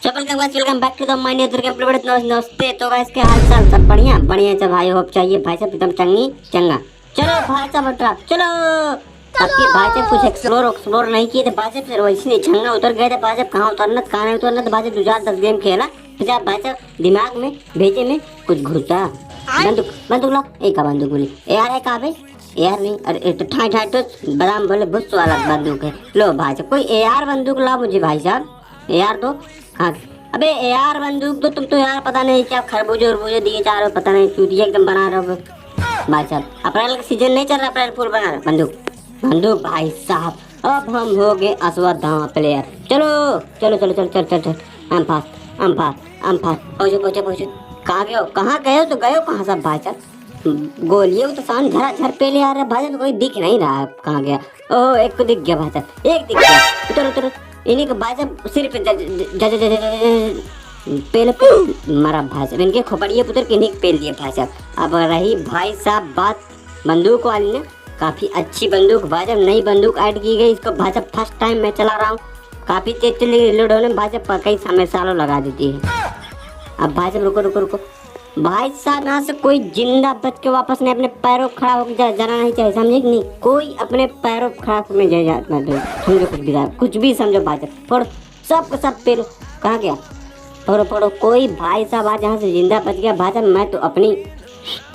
Welcome back to the my new नमस्ते। तो guys के हाल चाल सब बढ़िया बढ़िया सब भाई होप चाहिए भाई साहब एकदम चंगी चंगा। चलो भाई साहब ट्रैप चलो। आपके भाई साहब कुछ एक्सप्लोर नहीं किए थे भाई साहब, फिर वैसे ही झंगा उतर गए थे भाई साहब। कहाँ उतरना कहाँ नहीं उतरना, तो भाई साहब 2010 गेम खेला फिर आप भाई साहब दिमाग में भेजे में कुछ घुसा। बंदूक बंदूक लो एक का बंदूक बोली यार है कहाँ पे यार नहीं, अरे तो ठाई ठाई तो बादाम बोले बुस वाला बंदूक है। लो भाई साहब कोई एआर बंदूक ला मुझे भाई साहब यार दो। हाँ अबे यार बंदूक तो तुम तो यार पता नहीं क्या खरबूजे उरबूजे दिए जा रहे हो, पता नहीं चूतिया एकदम बना रहे हो भाई साहब। अप्रैल का सीजन नहीं चल रहा, अप्रैल फूल बना रहे बंदूक बंदूक भाई साहब। अब हम हो गए अश्वत्थामा प्लेयर। चलो चलो चलो चलो चल चल चल हम पास पहुँचो पहुँचो पहुँचो। कहाँ गए हो तो गए हो कहाँ सब भाई साहब। गोलियों तो सान झरा झर पे ले आ रहा है भाई साहब, कोई दिख नहीं रहा कहाँ गया। ओह एक को दिख गया भाई साहब, एक दिख गया। उतरो उतरो इन्हीं को भाई साहब सिर पे पहले मरा भाई साहब, इनके खोपड़िए पुत्र के इन्हीं पेल दिए भाई साहब। अब रही भाई साहब बात बंदूक वाली ने, काफ़ी अच्छी बंदूक भाई साहब, नई बंदूक ऐड की गई इसको भाई साहब। फर्स्ट टाइम मैं चला रहा हूँ, काफ़ी तेज चली रिलोड होने भाई साहब, कई समय सालों लगा देती है। अब भाई साहब रुको रुको रुको भाई साहब, यहाँ से कोई जिंदा बच के वापस नहीं अपने पैरों खड़ा होकर जाना नहीं चाहिए, समझे कि नहीं। कोई अपने पैरों खड़ा होकर जाए समझो कुछ भी समझो भाई साहब। फोड़ो सब सब पेड़ कहाँ गया, फोड़ो फोड़ो। कोई भाई साहब आज यहाँ से जिंदा बच गया भाई साहब, मैं तो अपनी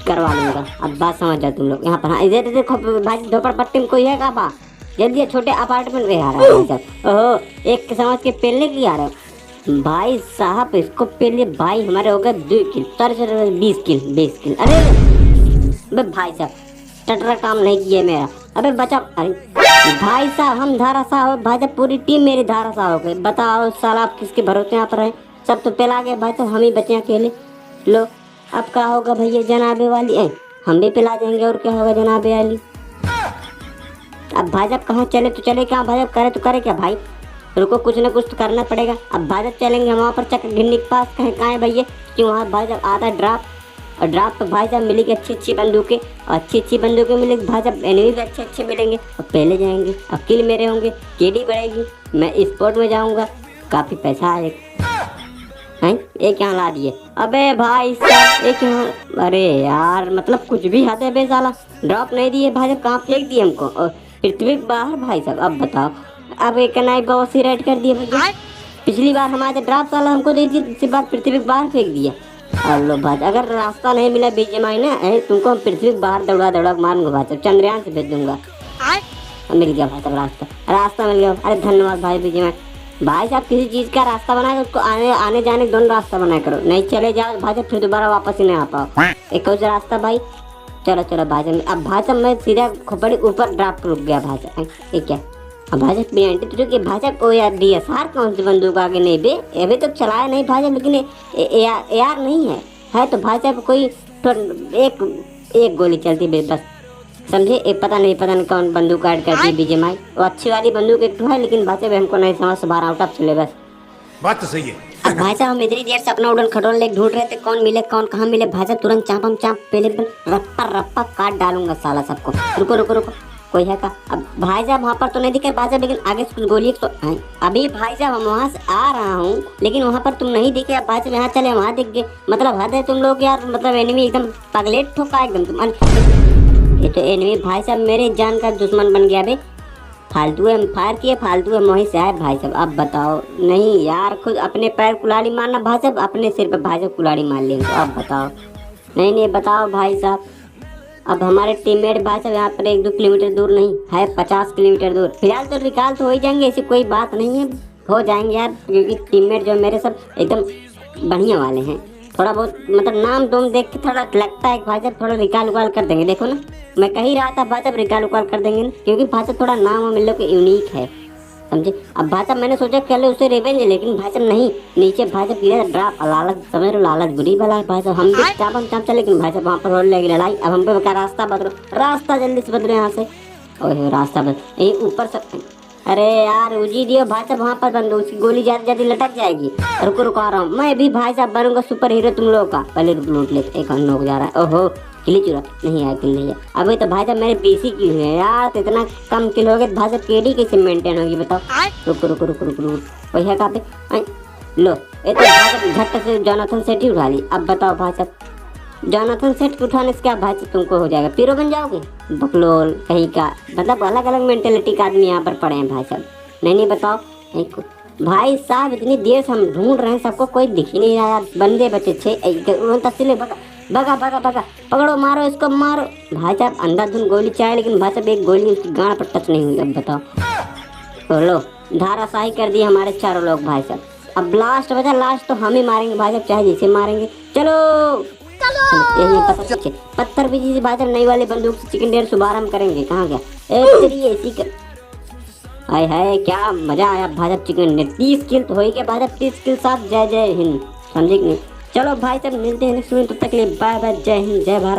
करवा लूँगा। अब बात समझ जाओ तुम लोग यहाँ पर। हाँ इधर देखो भाई दोपहर पट्टी में कोई है का बा जल्दी, छोटे अपार्टमेंट में आ रहा है भाई साहब। ओहो एक समझ के पेलने के लिए आ रहा है भाई साहब। इसको पहले भाई हमारे हो गए 2 किल 20 किल। अरे भाई साहब टटरा काम नहीं किया मेरा, अबे बचा। अरे भाई साहब हम धारासा हो भाई साहब, पूरी टीम मेरी धारासा हो गई। बताओ साला आप किसके भरोसे यहाँ पर है, सब तो पिला गए भाई साहब, हम ही बचे अकेले। लो अब क्या होगा भैया जनाबे वाली है, हम भी पिला देंगे और क्या होगा जनाबे वाली। अब भाई साहब कहाँ चले तो चले क्या भाई साहब, करे तो करे क्या भाई, रुको कुछ ना कुछ तो करना पड़ेगा। अब भाई साहब चलेंगे हम वहाँ पर चक्कर गिरने के पास, कहाँ है भैया कि वहाँ भाई साहब आता है ड्राप, और ड्राप पर भाई साहब मिलेगी अच्छी बंदूकें, अच्छी बंदूकें मिलेगी भाई साहब, एनिमी भी अच्छे मिलेंगे और पहले जाएंगे। अब किल मेरे होंगे, केडी बढ़ेगी, मैं स्पोर्ट में जाऊँगा, काफ़ी पैसा आएगा। हैं एक यहाँ ला दिए, अबे भाई साहब एक यहाँ, अरे यार मतलब कुछ भी हाथ है बे साला। ड्रॉप नहीं दिए भाई साहब, कहाँ फेंक दिए हमको और पृथ्वी बाहर भाई साहब। अब बताओ अब एक नाइट बहुत सी रेड कर दिए भैया, पिछली बार हमारे ड्राप साला हमको दे दिए, इसी बार पृथ्वी बाहर फेंक दिया। और लो भाई अगर रास्ता नहीं मिला बीजेएमआई ने तुमको हम पृथ्वी बाहर दौड़ा मारूंगा भाई साहब, चंद्रयान से भेज दूंगा। मिल गया भाई साहब रास्ता मिल गया। अरे धन्यवाद भाई बीजेएमआई। भाई साहब किसी चीज़ का रास्ता बनाए उसको आने जाने दोनों रास्ता बनाया करो, नहीं चले जाओ भाई साहब फिर दोबारा वापस ही नहीं आ पाओ। एक और रास्ता भाई, चलो चलो भाई साहब। अब भाई साहब मैं सीधा खोपड़ी ऊपर ड्राप रुक गया भाई साहब, ये क्या। अब भाई साहब पीएनटी तो कि भाई साहब ओ यार डीएसआर कौन सी बंदूक आगे नहीं बे, अभी तो चलाया नहीं भाई साहब, लेकिन एआर नहीं है तो भाई साहब कोई तो एक गोली चलती बे बस, समझे। पता नहीं कौन बंदूक ऐड करती है बीजेएमआई, वो अच्छी वाली बंदूक एक तो है, लेकिन भाई साहब हमको नहीं समझ से बाहर आउट ऑफ सिलेबस। बात तो सही है। अब भाई साहब हम इतनी देर से अपना उड़न खटोल लेके ढूंढ रहे थे, कौन मिले कौन कहाँ मिले भाई साहब। तुरंत चाप पहले रप्पा काट डालूंगा साला सबको। रुको कोई है का। अब भाई साहब वहाँ पर तो नहीं दिखे भाई साहब, लेकिन आगे से कुछ गोली तो अभी भाई साहब हम वहाँ से आ रहा हूँ, लेकिन वहाँ पर तुम नहीं दिखे। अब भाई साहब यहाँ चले वहाँ दिख गए, मतलब हद है तुम लोग यार, मतलब एनिमी एकदम पगलेट ठोका एकदम तुम। ये तो एनिमी भाई साहब मेरे जान का दुश्मन बन गया बे, फालतू है फायर किए फालतू है वहीं से आए भाई साहब। अब बताओ नहीं यार खुद अपने पैर कुल्हाड़ी मारना भाई साहब, अपने सिर पे भाई साहब कुल्हाड़ी मार लेंगे। अब बताओ नहीं बताओ भाई साहब। अब हमारे टीममेट भाई साहब यहाँ पर 1-2 किलोमीटर दूर नहीं है, 50 किलोमीटर दूर। फिलहाल तो रिकॉल तो हो ही जाएंगे, ऐसी कोई बात नहीं है, हो जाएंगे यार, क्योंकि टीममेट जो मेरे सब एकदम बढ़िया वाले हैं। थोड़ा बहुत मतलब नाम तुम देख के थोड़ा लगता है भाई साहब थोड़ा रिकॉल उकाल कर देंगे। देखो ना मैं कह ही रहा था भाई साहब रिकॉल उकाल कर देंगे ना, क्योंकि भाई साहब थोड़ा नाम मिल लो कि यूनिक है, समझे। अब भाई साहब मैंने सोचा पहले उससे रिवेंज, लेकिन भाई साहब नहीं, नीचे भाई साहब गिरा ड्राप, लालच समझ लो, लालच बुरी भला भाई साहब। हम भी चाप चले, लेकिन भाई साहब वहाँ पर होने लगी लड़ाई। अब हम पे क्या रास्ता बदलो, रास्ता जल्दी से बदलो यहाँ से। ओह रास्ता बदल यही ऊपर से, अरे यार उजी दियो भाई साहब, वहाँ पर बंदूक उसकी गोली ज्यादा लटक जाएगी। रुको आ रहा हूँ मैं भी भाई साहब, बनूंगा सुपर हीरो तुम लोगों का। पहले लूट ले, एक नोक जा रहा है। ओहो किली चुरा नहीं आया, किल नहीं है। अभी तो भाई साहब मेरे 20 किल है यार, तो इतना कम किल हो गए भाई साहब, केडी कैसे मेंटेन होगी बताओ। रुको वही है कहाँ पे, लो ये तो भाई साहब झट से जोनाथन सेठ ही उठा ली। अब बताओ भाई साहब, जोनाथन सेठ को उठाने से क्या भाई साहब तुमको हो जाएगा, पीरो बन जाओगे, बकलोल कहीं का। मतलब अलग अलग मेंटेलिटी का आदमी यहाँ पर पड़े हैं भाई साहब। नहीं बताओ भाई साहब, इतनी देर से हम ढूंढ रहे हैं, सबको कोई दिख ही नहीं रहा यार। बंदे बचे 6 तस्ले। भगा भगा भगा, पकड़ो मारो इसको मारो। भाई साहब अंधाधुन गोली चाहे, लेकिन भाई साहब एक गोली उसकी गांड पर टच नहीं हुई। अब बताओ, तो लो धाराशाही कर दिए हमारे चारों लोग भाई साहब। अब लास्ट बचा, लास्ट तो हम ही मारेंगे भाई साहब, चाहे जैसे मारेंगे। चलो यही पत्थर भी जी भाई साहब, नई वाली बंदूक से चिकन डिनर शुभारंभ करेंगे। कहाँ गया ऐसी कर। हाय हाय क्या मजा आया भाई साहब चिकन डिनर। 30 किल तो हो ही गया भाई साहब, 30 किल साथ। जय जय हिंद, समझे कि नहीं। चलो भाई साहब मिलते हैं नेक्स्ट वीडियो, तब तक के लिए बाय बाय, जय हिंद जय भारत।